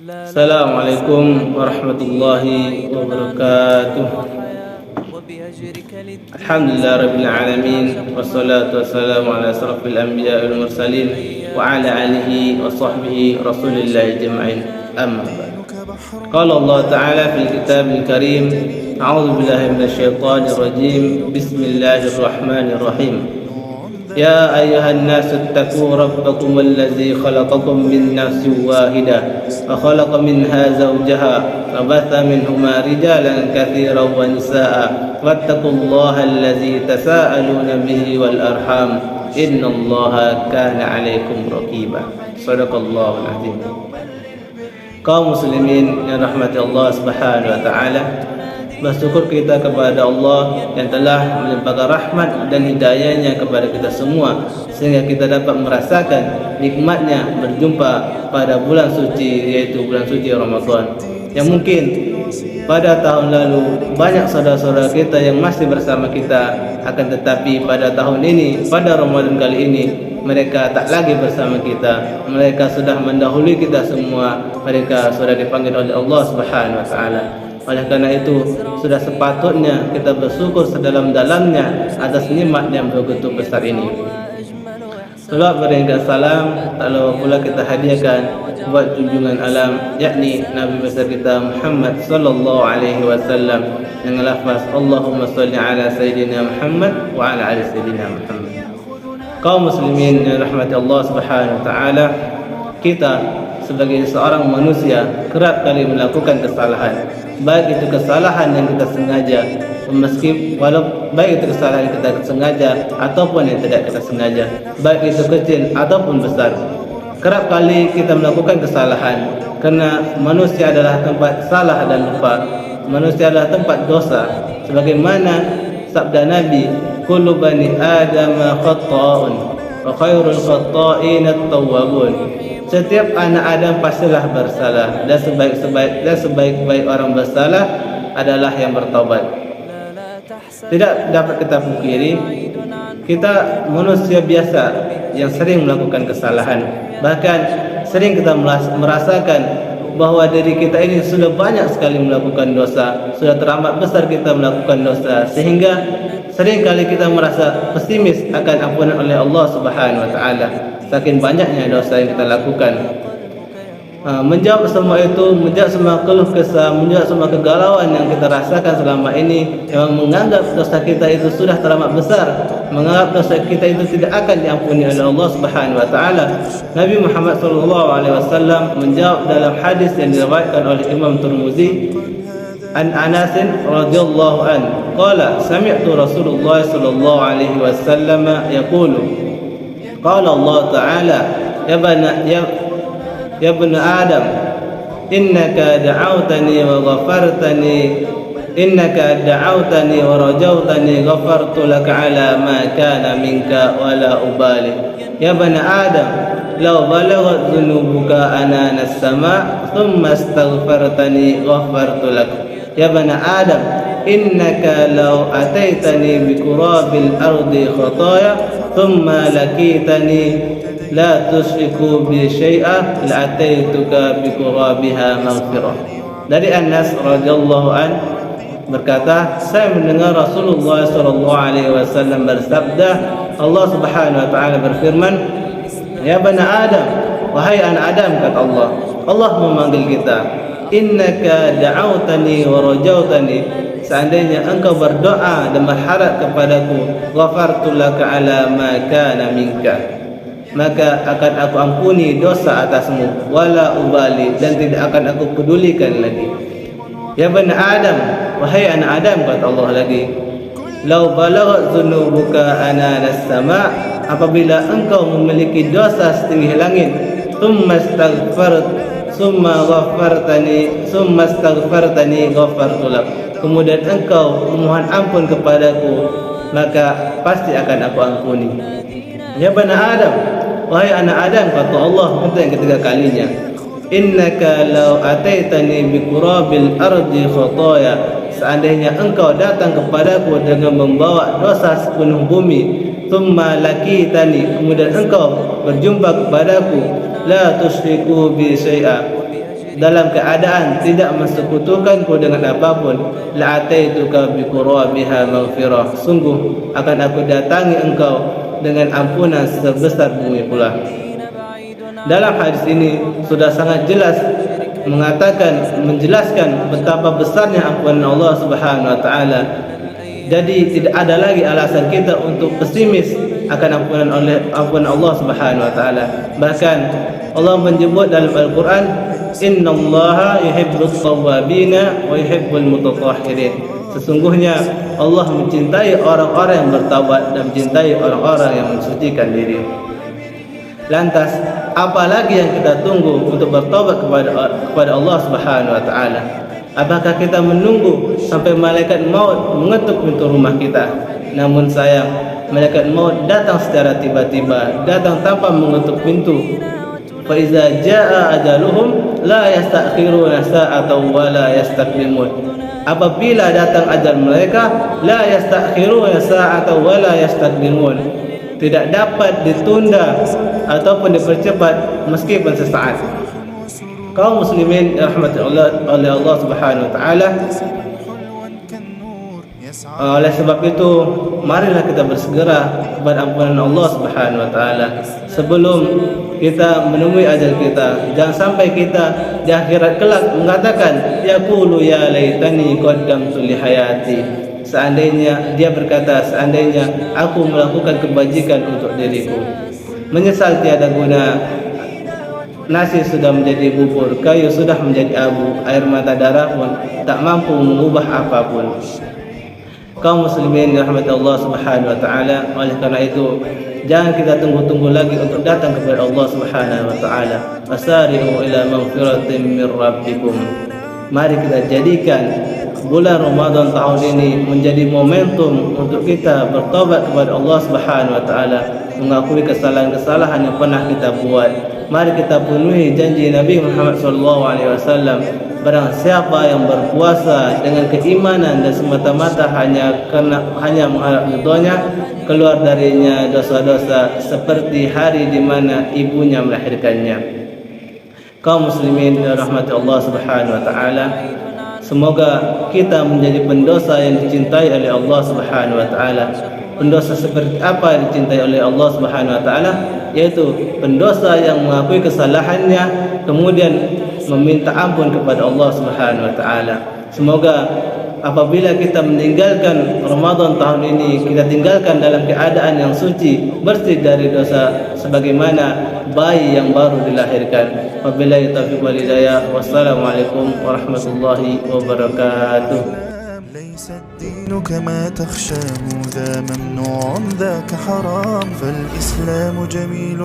Assalamualaikum warahmatullahi wabarakatuh. Alhamdulillah rabbil alamin, wassalatu wassalamu ala asrafil anbiya wal mursalin wa ala alihi wa sahbihi rasulillahi ajma'in. Amma ba'd. Qala Allah Ta'ala fil kitabil karim, a'udzu billahi minasy syaithanir rajim. Bismillahirrahmanirrahim. يا أيها الناس اتقوا ربكم الذي خلقكم من نفس واحدة وخلق منها زوجها وبث منهما رجالا كثيرا ونساء واتقوا الله الذي تساءلون به والأرحام إن الله كان عليكم رقيبا. صدق الله العظيم. Kaum muslimin yang rahmati Allah Subhanahu wa taala, bersyukur kita kepada Allah yang telah melimpahkan rahmat dan hidayahnya kepada kita semua sehingga kita dapat merasakan nikmatnya berjumpa pada bulan suci, yaitu bulan suci Ramadan. Yang mungkin pada tahun lalu banyak saudara-saudara kita yang masih bersama kita, akan tetapi pada tahun ini, pada Ramadan kali ini, mereka tak lagi bersama kita. Mereka sudah mendahului kita semua. Mereka sudah dipanggil oleh Allah Subhanahu wa taala. Oleh karena itu, sudah sepatutnya kita bersyukur sedalam-dalamnya atas nikmat yang begitu besar ini. Salawat berikan salam, lalu pula kita hadiahkan buat junjungan alam, yakni Nabi besar kita Muhammad sallallahu alaihi wasallam, dengan lafaz Allahumma salli ala sayyidina Muhammad wa ala ali sayyidina Muhammad. Kaum muslimin yang rahmati Allah Subhanahu wa taala, kita sebagai seorang manusia kerap kali melakukan kesalahan, baik itu kesalahan yang kita sengaja, baik itu kesalahan yang kita sengaja ataupun yang tidak kita sengaja, baik itu kecil ataupun besar. Kerap kali kita melakukan kesalahan karena manusia adalah tempat salah dan lupa. Manusia adalah tempat dosa, sebagaimana sabda Nabi, kullu bani adama khata'un wa khairul khata'in at-tawwabun. Setiap anak Adam pastilah bersalah, dan sebaik-baik orang bersalah adalah yang bertaubat. Tidak dapat kita pungkiri, kita manusia biasa yang sering melakukan kesalahan. Bahkan sering kita merasakan bahwa diri kita ini sudah banyak sekali melakukan dosa, sudah teramat besar kita melakukan dosa, sehingga sering kali kita merasa pesimis akan ampunan oleh Allah Subhanahu wa taala, saking banyaknya dosa yang kita lakukan. Menjawab semua itu, menjawab semua keluh kesah, menjawab semua kegalauan yang kita rasakan selama ini, yang menganggap dosa kita itu sudah teramat besar, menganggap dosa kita itu tidak akan diampuni oleh Allah Subhanahu wa taala. Nabi Muhammad sallallahu alaihi wasallam menjawab dalam hadis yang diriwayatkan oleh Imam Tirmizi, an Anas radhiyallahu an qala sami'tu Rasulullah sallallahu alaihi wasallam yaqulu qala Allah ta'ala ya ibn Adam innaka da'awtani wa ghafartani wa rajawtani ghafartu laka ala ma kana minka wa la ubali ya ibn Adam law balaghat dhunubuka anana as-sama' thumma astaghfartani ghafartu lak ya ibn Adam innaka law ataitani bi qurabil ardi khataya thumma lakitani la tusyriku bi syai'a la ataituka bi qurabiha maghfirah. Dari Anas radhiyallahu an berkata, saya mendengar Rasulullah sallallahu alaihi wasallam bersabda, Allah Subhanahu wa taala berfirman, ya bani Adam, wahai anak Adam, kata Allah, Allah memanggil kita, innaka da'awtani wa rajautani, seandainya engkau berdoa dan berharap kepadaku, ghafartu laka ala ma kana minka, maka akan aku ampuni dosa atasmu, wala ubali, dan tidak akan aku pedulikan lagi. Ya bani Adam, wahai anak Adam, kata Allah lagi, lau balaghat dzunubuka ananas sama', apabila engkau memiliki dosa setinggi langit, summa astaghfartani ghafartu lak, kemudian engkau memohon ampun kepadaku, maka pasti akan aku ampuni. Ya bani Adam, wahai anak Adam, kata Allah untuk yang ketiga kalinya, innaka law ataitani bi qurabil ardi khataya, seandainya engkau datang kepadaku dengan membawa dosa sepenuh bumi, thumma lakitani, kemudian engkau berjumpa kepadaku, la tusyriku bi syai'a, dalam keadaan tidak mensekutukanku dengan apapun, la'ataituka bi qurabiha maghfirah, sungguh akan aku datangi engkau dengan ampunan sebesar bumi pula. Dalam hadis ini sudah sangat jelas menjelaskan betapa besarnya ampunan Allah Subhanahu wa taala. Jadi tidak ada lagi alasan kita untuk pesimis akan ampunan Allah Subhanahu wa taala. Bahkan Allah menyebut dalam Al-Qur'an, innallaha yuhibbut tawwabina wa yuhibbul mutatahhirin. Sesungguhnya Allah mencintai orang-orang yang bertaubat dan mencintai orang-orang yang mensucikan diri. Lantas, apa lagi yang kita tunggu untuk bertaubat kepada Allah Subhanahu wa taala? Apakah kita menunggu sampai malaikat maut mengetuk pintu rumah kita? Namun sayang, malaikat maut datang secara tiba-tiba, datang tanpa mengetuk pintu. Fa iza jaa ajaluhum la yastakhiruna sa'atan wa la yastaqdimun. Apabila datang ajal mereka, la yastakhiruna sa'atan wa la yastaqdimun, tidak dapat ditunda ataupun dipercepat meskipun sesaat. Kaum muslimin rahmati oleh Allah Subhanahu wa taala, oleh sebab itu marilah kita bersegera kepada ampunan Allah Subhanahu wa taala sebelum kita menemui ajal kita. Jangan sampai kita di akhirat kelak mengatakan yaqulu ya laitani qaddamtu li hayati. Seandainya dia berkata, seandainya aku melakukan kebajikan untuk diriku. Menyesal tiada guna. Nasi sudah menjadi bubur, kayu sudah menjadi abu, air mata darah pun tak mampu mengubah apapun. Kaum muslimin rahmat Allah Subhanahu wa taala, oleh karena itu jangan kita tunggu-tunggu lagi untuk datang kepada Allah Subhanahu wa taala. Fasari'u ila maghfiratin min rabbikum. Mari kita jadikan bulan Ramadan tahun ini menjadi momentum untuk kita bertobat kepada Allah Subhanahu wa taala, mengakui kesalahan-kesalahan yang pernah kita buat. Mari kita penuhi janji Nabi Muhammad SAW. Barang siapa yang berpuasa dengan keimanan dan semata-mata hanya mengharap ridhonya, keluar darinya dosa-dosa seperti hari di mana ibunya melahirkannya. Kaum muslimin rahmati Allah Subhanahu wa taala, semoga kita menjadi pendosa yang dicintai oleh Allah Subhanahu wa taala. Pendosa seperti apa yang dicintai oleh Allah Subhanahu wa taala? Yaitu pendosa yang mengakui kesalahannya kemudian meminta ampun kepada Allah Subhanahu wa taala. Semoga apabila kita meninggalkan Ramadan tahun ini, kita tinggalkan dalam keadaan yang suci, bersih dari dosa sebagaimana bayi yang baru dilahirkan. Wabillahi taufiq wal hidayah. Wassalamualaikum warahmatullahi wabarakatuh. ليس الدين كما تخشاه ذا ممنوع ذاك حرام فالإسلام جميل